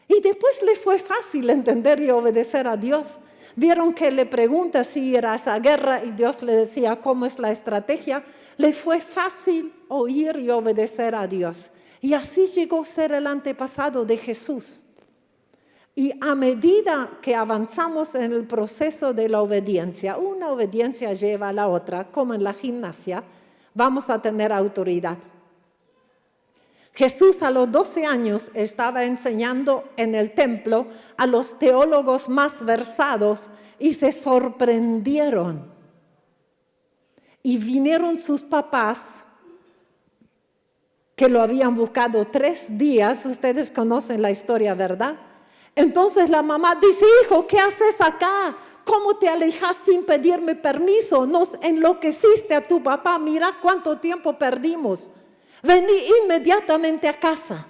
[SPEAKER 1] Y después le fue fácil entender y obedecer a Dios. Vieron que le pregunta si ir a esa guerra y Dios le decía cómo es la estrategia. Le fue fácil oír y obedecer a Dios. Y así llegó a ser el antepasado de Jesús. Y a medida que avanzamos en el proceso de la obediencia, una obediencia lleva a la otra, como en la gimnasia, vamos a tener autoridad. Jesús a los 12 años estaba enseñando en el templo a los teólogos más versados y se sorprendieron. Y vinieron sus papás que lo habían buscado 3 días, ustedes conocen la historia, ¿verdad? Entonces la mamá dice, hijo, ¿qué haces acá? ¿Cómo te alejas sin pedirme permiso? Nos enloqueciste a tu papá, mira cuánto tiempo perdimos. Vení inmediatamente a casa.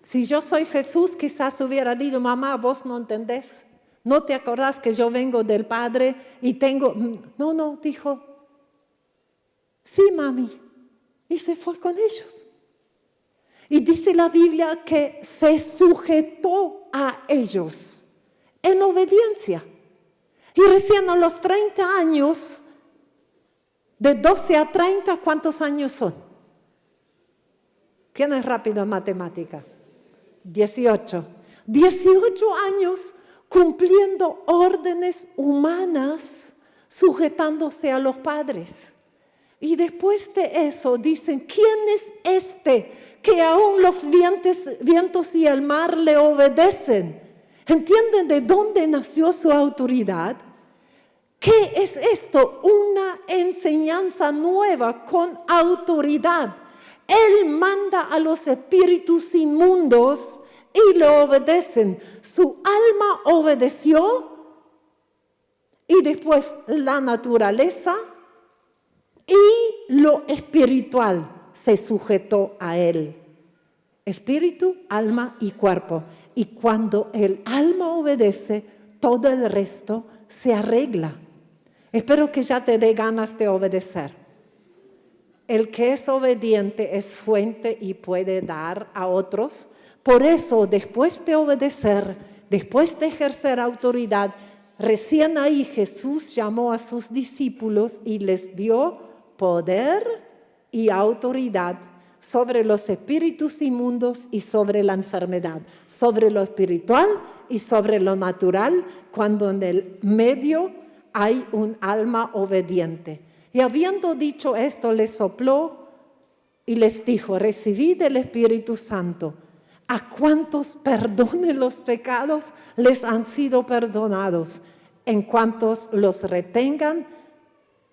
[SPEAKER 1] Si yo soy Jesús, quizás hubiera dicho, mamá, vos no entendés. ¿No te acordás que yo vengo del Padre y tengo...? No, dijo, sí, mami. Y se fue con ellos. Y dice la Biblia que se sujetó a ellos en obediencia. Y recién a los 30 años... De 12 a 30, ¿cuántos años son? ¿Quién es rápido en matemática? 18. 18 años cumpliendo órdenes humanas, sujetándose a los padres. Y después de eso dicen, ¿quién es este que aún los vientos y el mar le obedecen? ¿Entienden de dónde nació su autoridad? ¿Qué es esto? Una enseñanza nueva con autoridad. Él manda a los espíritus inmundos y le obedecen. Su alma obedeció y después la naturaleza y lo espiritual se sujetó a él. Espíritu, alma y cuerpo. Y cuando el alma obedece, todo el resto se arregla. Espero que ya te dé ganas de obedecer. El que es obediente es fuente y puede dar a otros. Por eso, después de obedecer, después de ejercer autoridad, recién ahí Jesús llamó a sus discípulos y les dio poder y autoridad sobre los espíritus inmundos y sobre la enfermedad, sobre lo espiritual y sobre lo natural, cuando en el medio hay un alma obediente. Y habiendo dicho esto, les sopló y les dijo, recibid el Espíritu Santo. A cuantos perdonen los pecados, les han sido perdonados. En cuantos los retengan,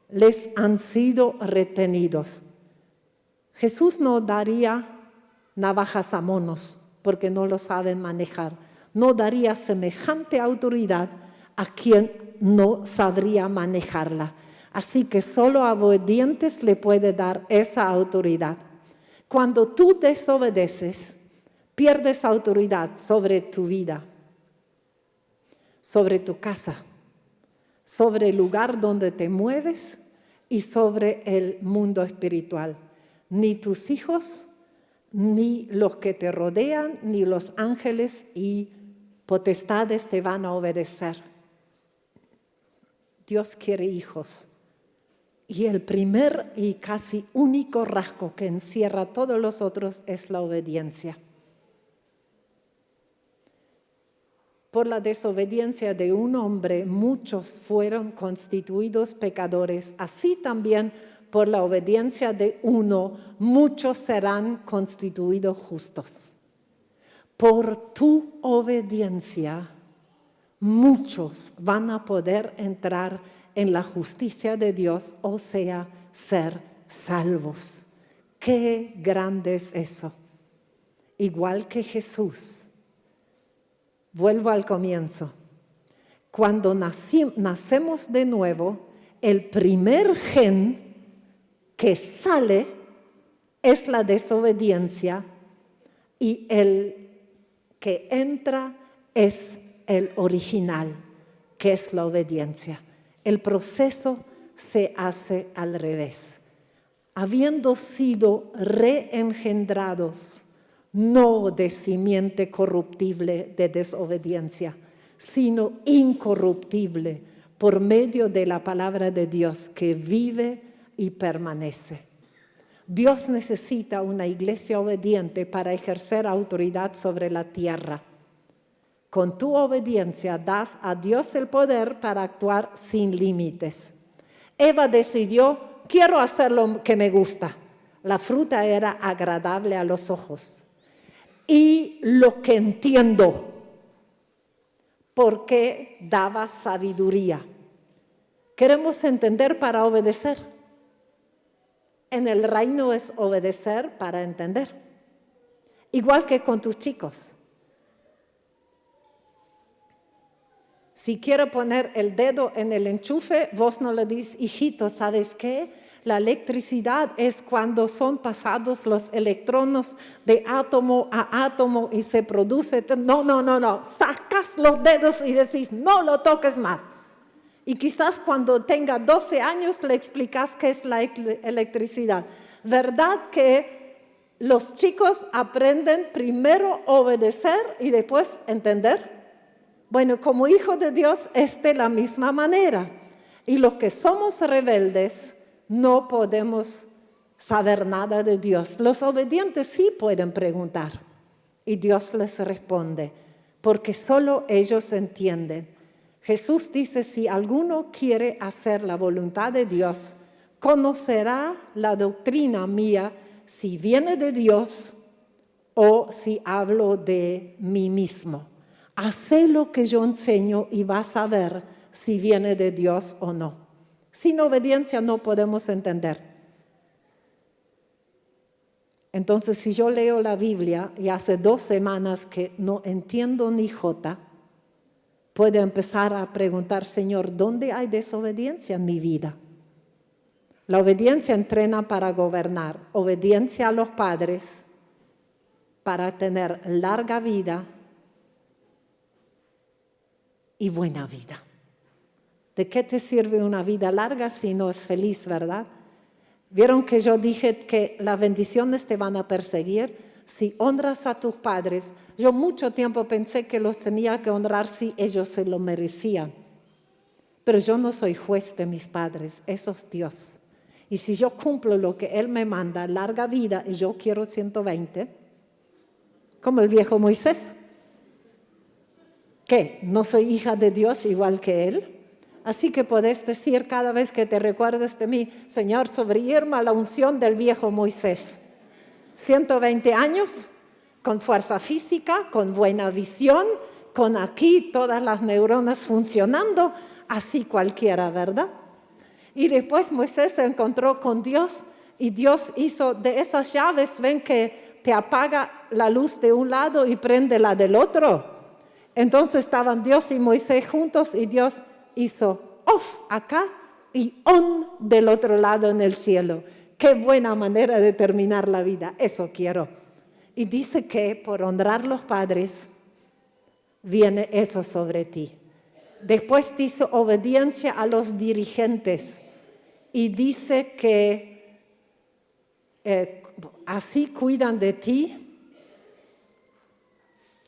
[SPEAKER 1] les han sido retenidos. Jesús no daría navajas a monos, porque no lo saben manejar. No daría semejante autoridad a quien no sabría manejarla. Así que solo a obedientes le puede dar esa autoridad. Cuando tú desobedeces, pierdes autoridad sobre tu vida, sobre tu casa, sobre el lugar donde te mueves y sobre el mundo espiritual. Ni tus hijos, ni los que te rodean, ni los ángeles y potestades te van a obedecer. Dios quiere hijos. Y el primer y casi único rasgo que encierra a todos los otros es la obediencia. Por la desobediencia de un hombre, muchos fueron constituidos pecadores. Así también por la obediencia de uno, muchos serán constituidos justos. Por tu obediencia, muchos van a poder entrar en la justicia de Dios, o sea, ser salvos. ¡Qué grande es eso! Igual que Jesús. Vuelvo al comienzo. Cuando nacemos de nuevo, el primer gen que sale es la desobediencia y el que entra es el original, ¿Qué es la obediencia? El proceso se hace al revés. Habiendo sido reengendrados, no de simiente corruptible de desobediencia, sino incorruptible por medio de la palabra de Dios que vive y permanece. Dios necesita una iglesia obediente para ejercer autoridad sobre la tierra. Con tu obediencia das a Dios el poder para actuar sin límites. Eva decidió, quiero hacer lo que me gusta. La fruta era agradable a los ojos. Y lo que entiendo, porque daba sabiduría. Queremos entender para obedecer. En el reino es obedecer para entender. Igual que con tus chicos. Si quiere poner el dedo en el enchufe, vos no le dices, hijito, ¿sabes qué? La electricidad es cuando son pasados los electrones de átomo a átomo y se produce. No. Sacas los dedos y decís, no lo toques más. Y quizás cuando tenga 12 años le explicas qué es la electricidad. ¿Verdad que los chicos aprenden primero a obedecer y después entender? Bueno, como hijos de Dios es de la misma manera. Y los que somos rebeldes no podemos saber nada de Dios. Los obedientes sí pueden preguntar y Dios les responde, porque solo ellos entienden. Jesús dice, si alguno quiere hacer la voluntad de Dios, conocerá la doctrina mía si viene de Dios o si hablo de mí mismo. Hacé lo que yo enseño y vas a ver si viene de Dios o no. Sin obediencia no podemos entender. Entonces, si yo leo la Biblia y hace 2 semanas que no entiendo ni jota, puedo empezar a preguntar, Señor, ¿dónde hay desobediencia en mi vida? La obediencia entrena para gobernar, obediencia a los padres para tener larga vida y buena vida. ¿De qué te sirve una vida larga si no es feliz, verdad? ¿Vieron que yo dije que las bendiciones te van a perseguir? Si honras a tus padres, yo mucho tiempo pensé que los tenía que honrar si ellos se lo merecían. Pero yo no soy juez de mis padres, eso es Dios. Y si yo cumplo lo que Él me manda, larga vida, y yo quiero 120, como el viejo Moisés. ¿Qué? ¿No soy hija de Dios igual que Él? Así que podés decir cada vez que te recuerdes de mí, Señor, sobre Irma la unción del viejo Moisés. 120 años, con fuerza física, con buena visión, con aquí todas las neuronas funcionando, así cualquiera, ¿verdad? Y después Moisés se encontró con Dios y Dios hizo de esas llaves, ven que te apaga la luz de un lado y prende la del otro. Entonces estaban Dios y Moisés juntos y Dios hizo off acá y on del otro lado en el cielo. Qué buena manera de terminar la vida, eso quiero. Y dice que por honrar a los padres viene eso sobre ti. Después dice obediencia a los dirigentes y dice que así cuidan de ti.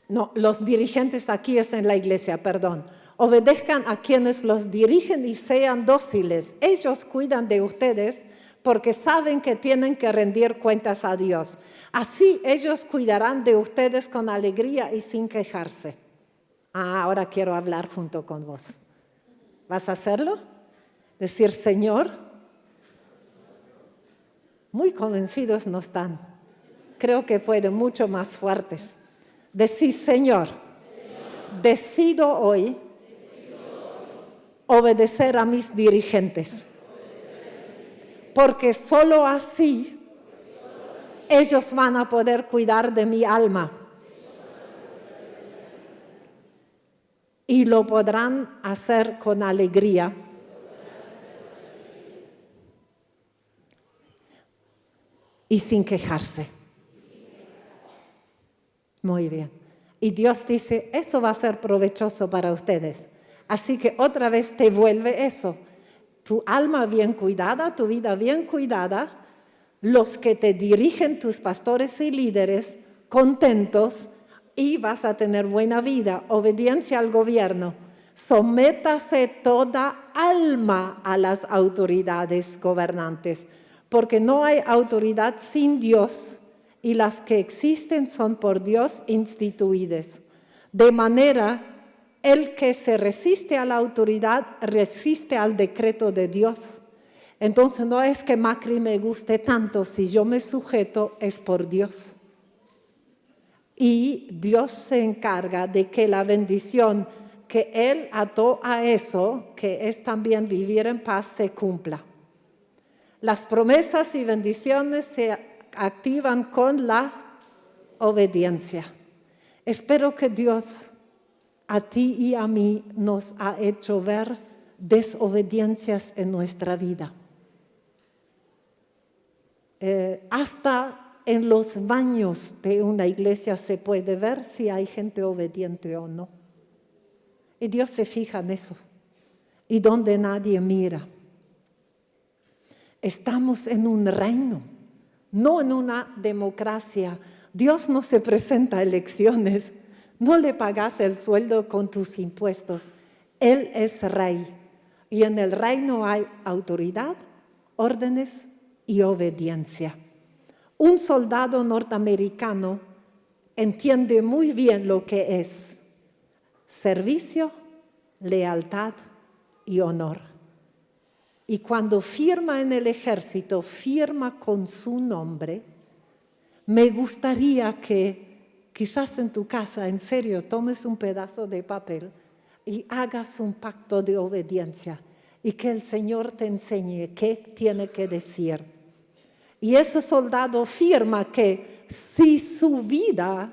[SPEAKER 1] No, los dirigentes aquí es en la iglesia, perdón. Obedezcan a quienes los dirigen y sean dóciles. Ellos cuidan de ustedes porque saben que tienen que rendir cuentas a Dios. Así ellos cuidarán de ustedes con alegría y sin quejarse. Ahora quiero hablar junto con vos. ¿Vas a hacerlo? Decir, Señor, muy convencidos no están. Creo que pueden mucho más fuertes. Decir, Señor, decido hoy obedecer a mis dirigentes. Porque solo así ellos van a poder cuidar de mi alma. Y lo podrán hacer con alegría. Y sin quejarse. Muy bien. Y Dios dice, eso va a ser provechoso para ustedes. Así que otra vez te vuelve eso. Tu alma bien cuidada, tu vida bien cuidada, los que te dirigen, tus pastores y líderes, contentos, y vas a tener buena vida, obediencia al gobierno. Sométase toda alma a las autoridades gobernantes, porque no hay autoridad sin Dios, y las que existen son por Dios instituidas. De manera, el que se resiste a la autoridad resiste al decreto de Dios. Entonces no es que Macri me guste tanto, si yo me sujeto es por Dios. Y Dios se encarga de que la bendición que Él ató a eso, que es también vivir en paz, se cumpla. Las promesas y bendiciones se activan con la obediencia. Espero que Dios a ti y a mí nos ha hecho ver desobediencias en nuestra vida. Hasta en los baños de una iglesia se puede ver si hay gente obediente o no. Y Dios se fija en eso. Y donde nadie mira. Estamos en un reino, no en una democracia. Dios no se presenta a elecciones. No le pagas el sueldo con tus impuestos. Él es rey. Y en el reino hay autoridad, órdenes y obediencia. Un soldado norteamericano entiende muy bien lo que es servicio, lealtad y honor. Y cuando firma en el ejército, firma con su nombre. Me gustaría que quizás en tu casa, en serio, tomes un pedazo de papel y hagas un pacto de obediencia y que el Señor te enseñe qué tiene que decir. Y ese soldado firma que si su vida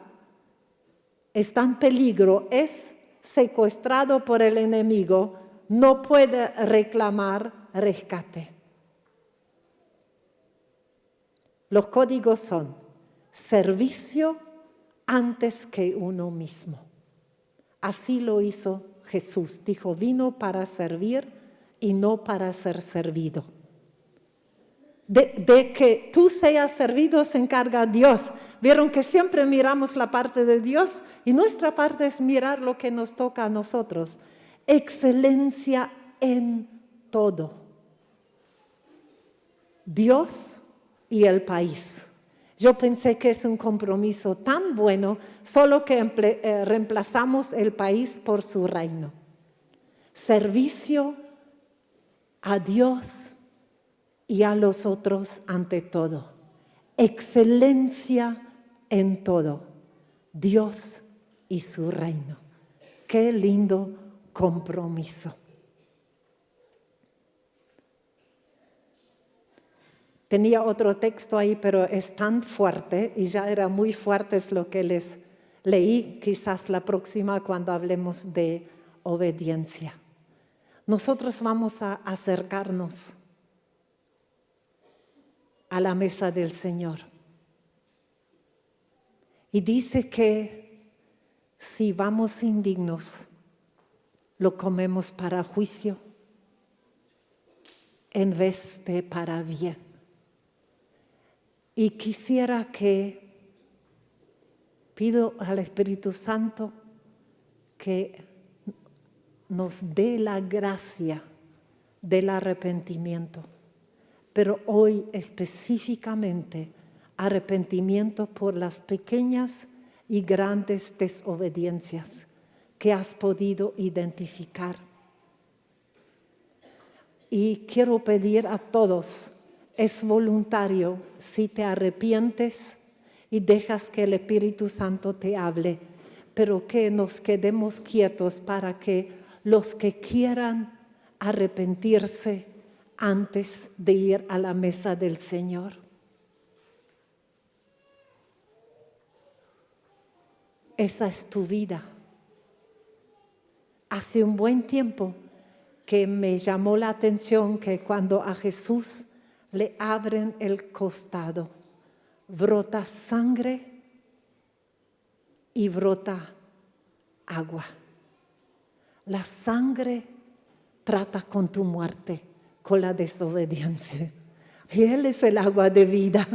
[SPEAKER 1] está en peligro, es secuestrado por el enemigo, no puede reclamar rescate. Los códigos son servicio antes que uno mismo. Así lo hizo Jesús. Dijo, vino para servir y no para ser servido. De que tú seas servido se encarga Dios. Vieron que siempre miramos la parte de Dios y nuestra parte es mirar lo que nos toca a nosotros. Excelencia en todo. Dios y el país. Yo pensé que es un compromiso tan bueno, solo que reemplazamos el país por su reino. Servicio a Dios y a los otros ante todo. Excelencia en todo. Dios y su reino. Qué lindo compromiso. Tenía otro texto ahí, pero es tan fuerte y ya era muy fuerte es lo que les leí, quizás la próxima cuando hablemos de obediencia. Nosotros vamos a acercarnos a la mesa del Señor. Y dice que si vamos indignos, lo comemos para juicio en vez de para bien. Y quisiera pido al Espíritu Santo que nos dé la gracia del arrepentimiento, pero hoy específicamente arrepentimiento por las pequeñas y grandes desobediencias que has podido identificar. Y quiero pedir a todos, es voluntario si te arrepientes y dejas que el Espíritu Santo te hable, pero que nos quedemos quietos para que los que quieran arrepentirse antes de ir a la mesa del Señor. Esa es tu vida. Hace un buen tiempo que me llamó la atención que cuando a Jesús le abren el costado, brota sangre y brota agua. La sangre trata con tu muerte, con la desobediencia. Y Él es el agua de vida.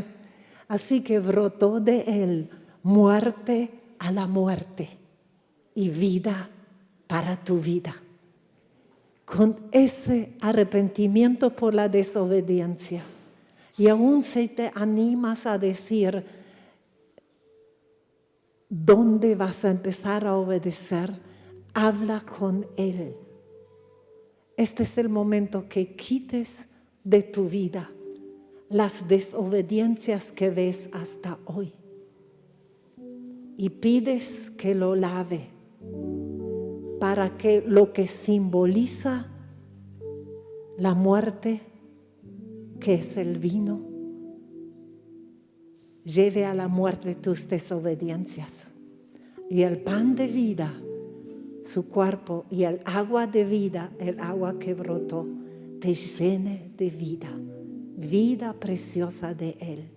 [SPEAKER 1] Así que brotó de Él muerte a la muerte y vida para tu vida. Con ese arrepentimiento por la desobediencia. Y aún si te animas a decir, ¿dónde vas a empezar a obedecer? Habla con Él. Este es el momento que quites de tu vida las desobediencias que ves hasta hoy. Y pides que lo lave para que lo que simboliza la muerte, que es el vino, lleve a la muerte tus desobediencias. Y el pan de vida, su cuerpo, y el agua de vida, el agua que brotó, te llene de vida, vida preciosa de Él.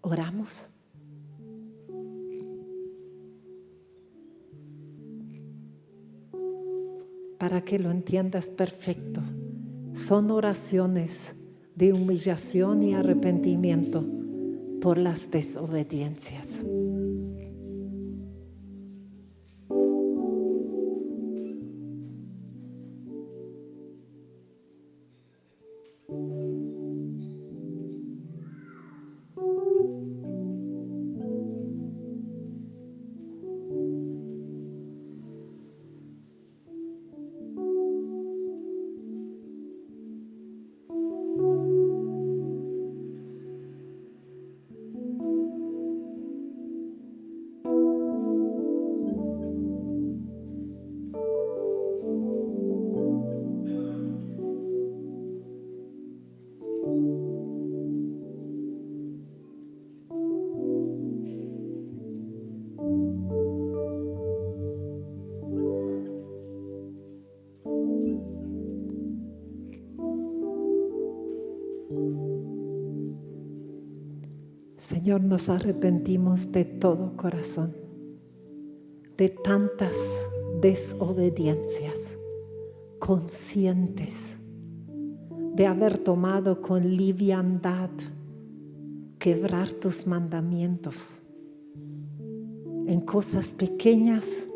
[SPEAKER 1] ¿Oramos? Para que lo entiendas perfecto, son oraciones de humillación y arrepentimiento por las desobediencias. Señor, nos arrepentimos de todo corazón, de tantas desobediencias conscientes, de haber tomado con liviandad quebrar tus mandamientos en cosas pequeñas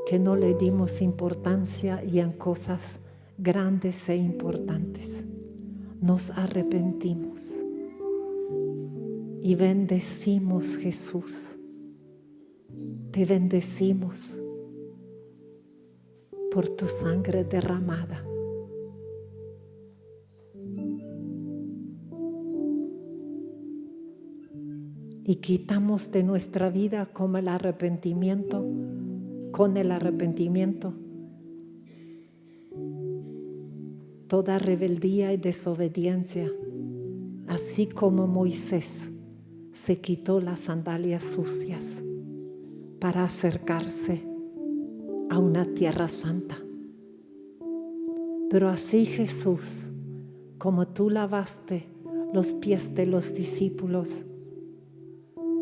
[SPEAKER 1] que no le dimos importancia y en cosas grandes e importantes. Nos arrepentimos. Y bendecimos, Jesús, te bendecimos por tu sangre derramada. Y quitamos de nuestra vida con el arrepentimiento, toda rebeldía y desobediencia, así como Moisés se quitó las sandalias sucias para acercarse a una tierra santa. Pero así, Jesús, como tú lavaste los pies de los discípulos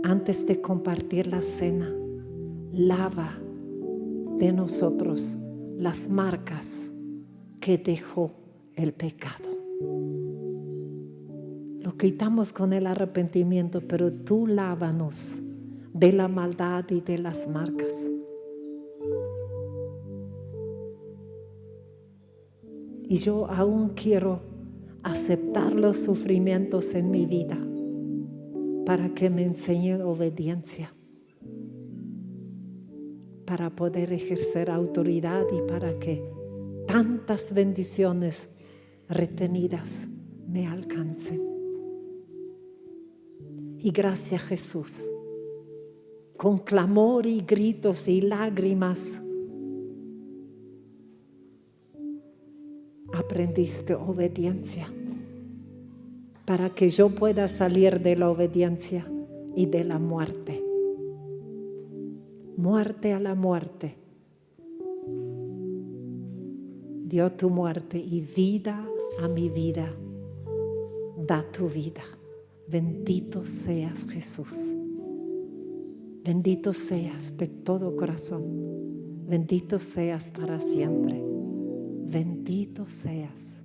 [SPEAKER 1] antes de compartir la cena, lava de nosotros las marcas que dejó el pecado. Lo quitamos con el arrepentimiento, pero tú lávanos de la maldad y de las marcas. Y yo aún quiero aceptar los sufrimientos en mi vida para que me enseñe obediencia, para poder ejercer autoridad y para que tantas bendiciones retenidas me alcancen. Y gracias, Jesús, con clamor y gritos y lágrimas, aprendiste obediencia para que yo pueda salir de la obediencia y de la muerte. Muerte a la muerte. Dio tu muerte y vida a mi vida. Da tu vida. Bendito seas, Jesús. Bendito seas de todo corazón. Bendito seas para siempre. Bendito seas.